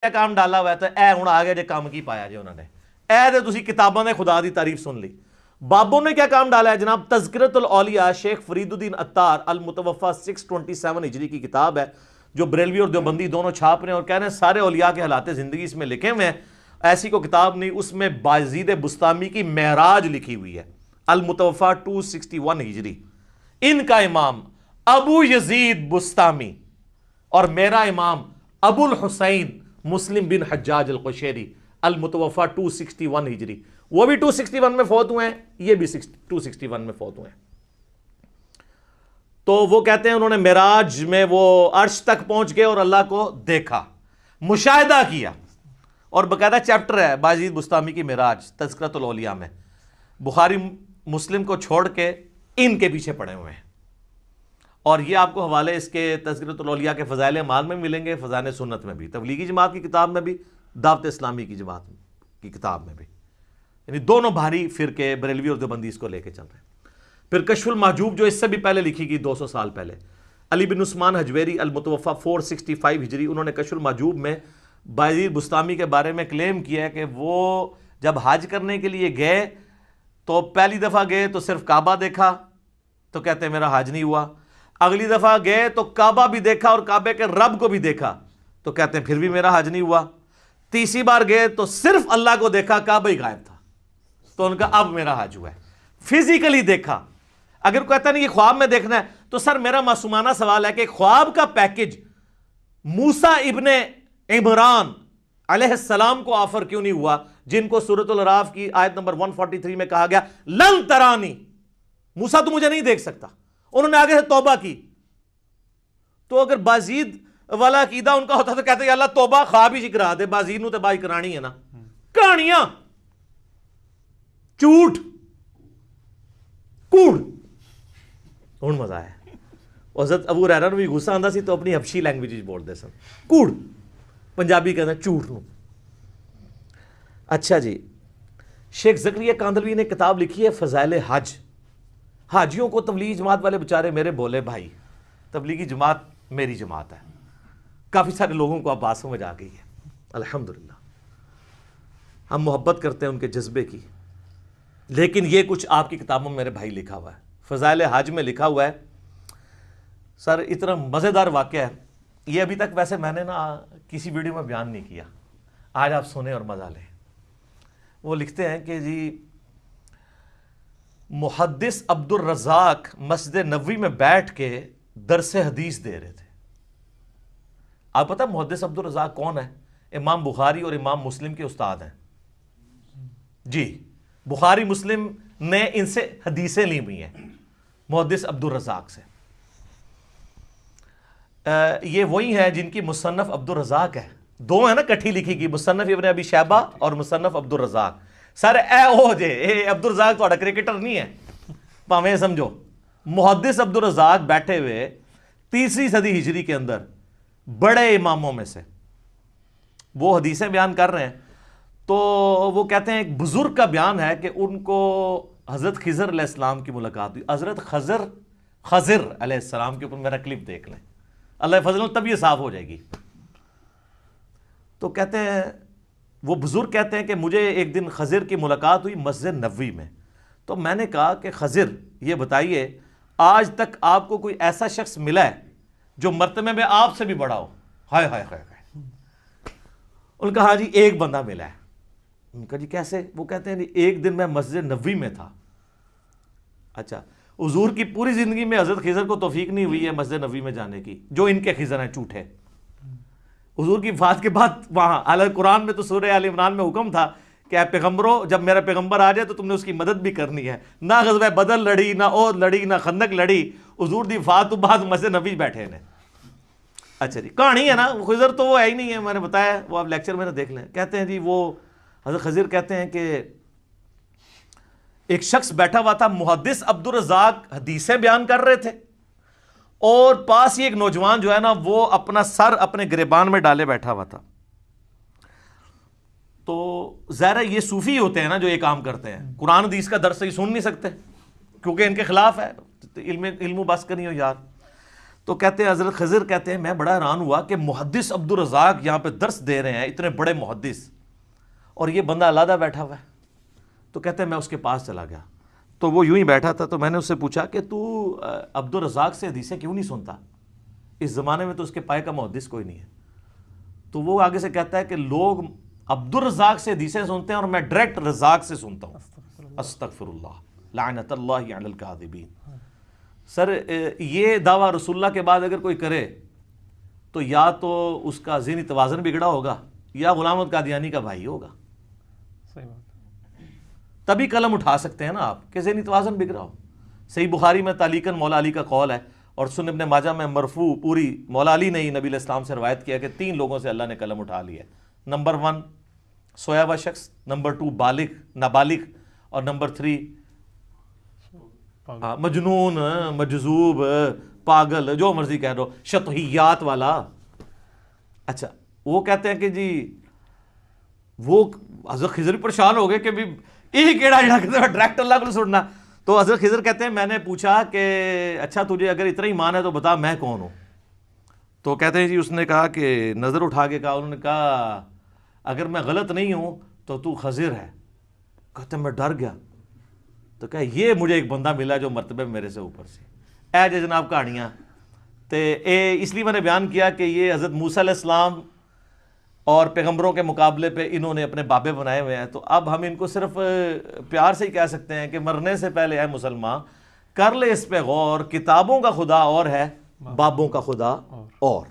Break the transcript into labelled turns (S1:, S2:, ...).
S1: کام ڈالا ہوا ہے تو اے ہوں آ گیا جے کام کی پایا جے انہوں نے اے دے تسی کتابوں نے خدا دی تعریف سن لی. بابوں نے کیا کام ڈالا ہے جناب؟ تذکرۃ الاولیاء شیخ فرید الدین عطار المتوفی 627 ہجری کی کتاب ہے جو بریلوی اور دیوبندی دونوں چھاپ رہے ہیں اور کہہ رہے ہیں سارے اولیاء کے حالات زندگی اس میں لکھے ہوئے ہیں. ایسی کوئی کتاب نہیں. اس میں بایزید بستامی کی معراج لکھی ہوئی ہے المتوفی 261 ہجری. ان کا امام ابو یزید بستامی اور میرا امام ابو الحسین مسلم بن حجاج القشیری المتوفی 261 ہجری. وہ بھی 261 میں فوت ہوئے ہیں, یہ بھی 261 میں فوت ہوئے ہیں. تو وہ کہتے ہیں انہوں نے معراج میں وہ عرش تک پہنچ گئے اور اللہ کو دیکھا, مشاہدہ کیا, اور باقاعدہ چیپٹر ہے بایزید بستامی کی معراج تذکرۃ الاولیاء میں. بخاری مسلم کو چھوڑ کے ان کے پیچھے پڑے ہوئے ہیں. اور یہ آپ کو حوالے اس کے تذکرۃ الاولیاء کے فضائل اعمال میں ملیں گے, فضائل سنت میں بھی, تبلیغی جماعت کی کتاب میں بھی, دعوت اسلامی کی جماعت کی کتاب میں بھی. یعنی دونوں بھاری فرقے بریلوی اور دیوبندی اس کو لے کے چل رہے ہیں. پھر کشف المحجوب جو اس سے بھی پہلے لکھی گئی 200 سال پہلے, علی بن عثمان حجویری المتوفی 465 ہجری, انہوں نے کشف المحجوب میں بایزید بستامی کے بارے میں کلیم کیا ہے کہ وہ جب حج کرنے کے لیے گئے تو پہلی دفعہ گئے تو صرف کعبہ دیکھا تو کہتے ہیں میرا حج نہیں ہوا. اگلی دفعہ گئے تو کعبہ بھی دیکھا اور کعبے کے رب کو بھی دیکھا تو کہتے ہیں پھر بھی میرا حج نہیں ہوا. تیسری بار گئے تو صرف اللہ کو دیکھا, کعبہ ہی غائب تھا, تو ان کا اب میرا حج ہوا ہے. فزیکلی دیکھا. اگر کہتا نہیں یہ خواب میں دیکھنا ہے تو سر میرا معصومانہ سوال ہے کہ خواب کا پیکج موسیٰ ابن عمران علیہ السلام کو آفر کیوں نہیں ہوا, جن کو سورۃ الاعراف کی آیت نمبر 143 میں کہا گیا لن ترانی, موسیٰ تو مجھے نہیں دیکھ سکتا. انہوں نے آگے سے توبہ کی. تو اگر بازید والا عقیدہ ان کا ہوتا تو کہتے ہیں اللہ توبہ خواب ہی کرا دے, بازید نو تے بائی کرانی ہے نا. کہانیاں, جھوٹ, کوڑ. ہن مزہ آیا. حضرت ابو ہریرہ نو بھی غصہ آندا سی تو اپنی حبشی لینگویج وچ بولدے سن, کوڑ. پنجابی کہتے ہیں جھوٹ نو. اچھا جی, شیخ زکریا کاندلوی نے کتاب لکھی ہے فضائل حج. حاجیوں کو تبلیغی جماعت والے بچارے میرے بولے بھائی, تبلیغی جماعت میری جماعت ہے. کافی سارے لوگوں کو اب بات سمجھ آ گئی ہے الحمدللہ. ہم محبت کرتے ہیں ان کے جذبے کی, لیکن یہ کچھ آپ کی کتابوں میں میرے بھائی لکھا ہوا ہے. فضائل حج میں لکھا ہوا ہے سر, اتنا مزیدار واقعہ ہے یہ, ابھی تک ویسے میں نے نا کسی ویڈیو میں بیان نہیں کیا, آج آپ سنیں اور مزہ لیں. وہ لکھتے ہیں کہ جی محدث عبد الرزاق مسجد نبوی میں بیٹھ کے درس حدیث دے رہے تھے. آپ پتہ محدث عبد الرزاق کون ہے؟ امام بخاری اور امام مسلم کے استاد ہیں جی. بخاری مسلم نے ان سے حدیثیں لی ہوئی ہیں محدث عبد الرزاق سے. یہ وہی ہے جن کی مصنف عبد الرزاق ہے, دو ہیں نا کٹھی لکھی گئی, مصنف ابن ابی شیبہ اور مصنف عبد الرزاق. سر اے او جے اے عبد الرزاق تھوڑا کرکٹر نہیں ہے, پاویں سمجھو. محدث عبد الرزاق بیٹھے ہوئے 3 صدی ہجری کے اندر بڑے اماموں میں سے, وہ حدیثیں بیان کر رہے ہیں. تو وہ کہتے ہیں ایک بزرگ کا بیان ہے کہ ان کو حضرت خضر علیہ السلام کی ملاقات ہوئی. حضرت خضر علیہ السلام کے اوپر میرا کلپ دیکھ لیں, اللہ فضل تب یہ صاف ہو جائے گی. تو کہتے ہیں وہ بزرگ کہتے ہیں کہ مجھے ایک دن خضر کی ملاقات ہوئی مسجد نبوی میں. تو میں نے کہا کہ خضر یہ بتائیے آج تک آپ کو کوئی ایسا شخص ملا ہے جو مرتبے میں آپ سے بھی بڑا ہو؟ ہائے ہائے ہائے. ان نے کہا ہاں جی ایک بندہ ملا ہے. ان کا جی کیسے؟ وہ کہتے ہیں جی ایک دن میں مسجد نبوی میں تھا. اچھا, حضور کی پوری زندگی میں حضرت خضر کو توفیق نہیں ہوئی ہے مسجد نبوی میں جانے کی, جو ان کے خضر ہیں جھوٹے. حضور کی وفات کے بعد وہاں حالانکہ قرآن میں تو سورہ آل عمران میں حکم تھا کہ اے پیغمبروں جب میرا پیغمبر آ جائے تو تم نے اس کی مدد بھی کرنی ہے. نہ غزوہ بدر لڑی, نہ عہد لڑی, نہ خندق لڑی. حضور دی وفات تو بعد مسجد نبوی بیٹھے ہیں. اچھا جی, کہانی ہے نا, خضر تو وہ ہے ہی نہیں ہے, میں نے بتایا, وہ آپ لیکچر میں دیکھ لیں. کہتے ہیں جی وہ حضرت خضر کہتے ہیں کہ ایک شخص بیٹھا ہوا تھا, محدث عبد الرزاق حدیثیں بیان کر رہے تھے, اور پاس ہی ایک نوجوان جو ہے نا وہ اپنا سر اپنے گریبان میں ڈالے بیٹھا ہوا تھا. تو ظاہر یہ صوفی ہوتے ہیں نا جو یہ کام کرتے ہیں, قرآن حدیث کا درس ہی سن نہیں سکتے کیونکہ ان کے خلاف ہے, علم و بس کا نہیں ہو یار. تو کہتے ہیں حضرت خضر کہتے ہیں میں بڑا حیران ہوا کہ محدث عبدالرزاق یہاں پہ درس دے رہے ہیں، اتنے بڑے محدث، اور یہ بندہ علیحدہ بیٹھا ہوا ہے۔ تو کہتے ہیں میں اس کے پاس چلا گیا، تو وہ یوں ہی بیٹھا تھا، تو میں نے اس سے پوچھا کہ تو عبدالرزاق سے حدیثیں کیوں نہیں سنتا؟ اس زمانے میں تو اس کے پائے کا محدث کوئی نہیں ہے۔ تو وہ آگے سے کہتا ہے کہ لوگ عبدالرزاق سے حدیثیں سنتے ہیں اور میں ڈائریکٹ رزاق سے سنتا ہوں۔ استغفر اللہ، لعنت اللہ علی الکاذبین۔ سر یہ دعویٰ رسول اللہ کے بعد اگر کوئی کرے تو یا تو اس کا ذہنی توازن بگڑا ہوگا یا غلام احمد قادیانی کا بھائی ہوگا،
S2: صحیح بات،
S1: تبھی قلم اٹھا سکتے ہیں نا آپ کہ ذہنی توازن بگڑا ہو۔ صحیح بخاری میں تعلیقاً مولا علی کا قول ہے، اور سنن ابن ماجہ میں مرفوع پوری مولا علی نے ہی نبی علیہ السلام سے روایت کیا کہ 3 لوگوں سے اللہ نے قلم اٹھا لیا ہے۔ نمبر 1 سویا ہوا شخص، نمبر 2 بالغ نابالغ، اور نمبر 3 مجنون، مجذوب، پاگل، جو مرضی کہہ دو، شطحیات والا۔ اچھا وہ کہتے ہیں کہ جی وہ حضرت خضر پریشان ہو گئے کہ بھی یہ کیڑا جڑا کہتے ہیں ڈائریکٹ اللہ کو سننا۔ تو حضرت خضر کہتے ہیں میں نے پوچھا کہ اچھا تجھے اگر اتنا ہی ایمان ہے تو بتا میں کون ہوں؟ تو کہتے ہیں جی اس نے کہا کہ نظر اٹھا کے کہا، انہوں نے کہا اگر میں غلط نہیں ہوں تو خضر ہے۔ کہتے ہیں میں ڈر گیا، تو کہا یہ مجھے ایک بندہ ملا جو مرتبہ میرے سے اوپر سے۔ اے جی جناب کہانیاں تے اس لیے میں نے بیان کیا کہ یہ حضرت موسیٰ علیہ السلام اور پیغمبروں کے مقابلے پہ انہوں نے اپنے بابے بنائے ہوئے ہیں، تو اب ہم ان کو صرف پیار سے ہی کہہ سکتے ہیں کہ مرنے سے پہلے اے مسلمان کر لے اس پہ غور، کتابوں کا خدا اور ہے، بابوں کا خدا اور۔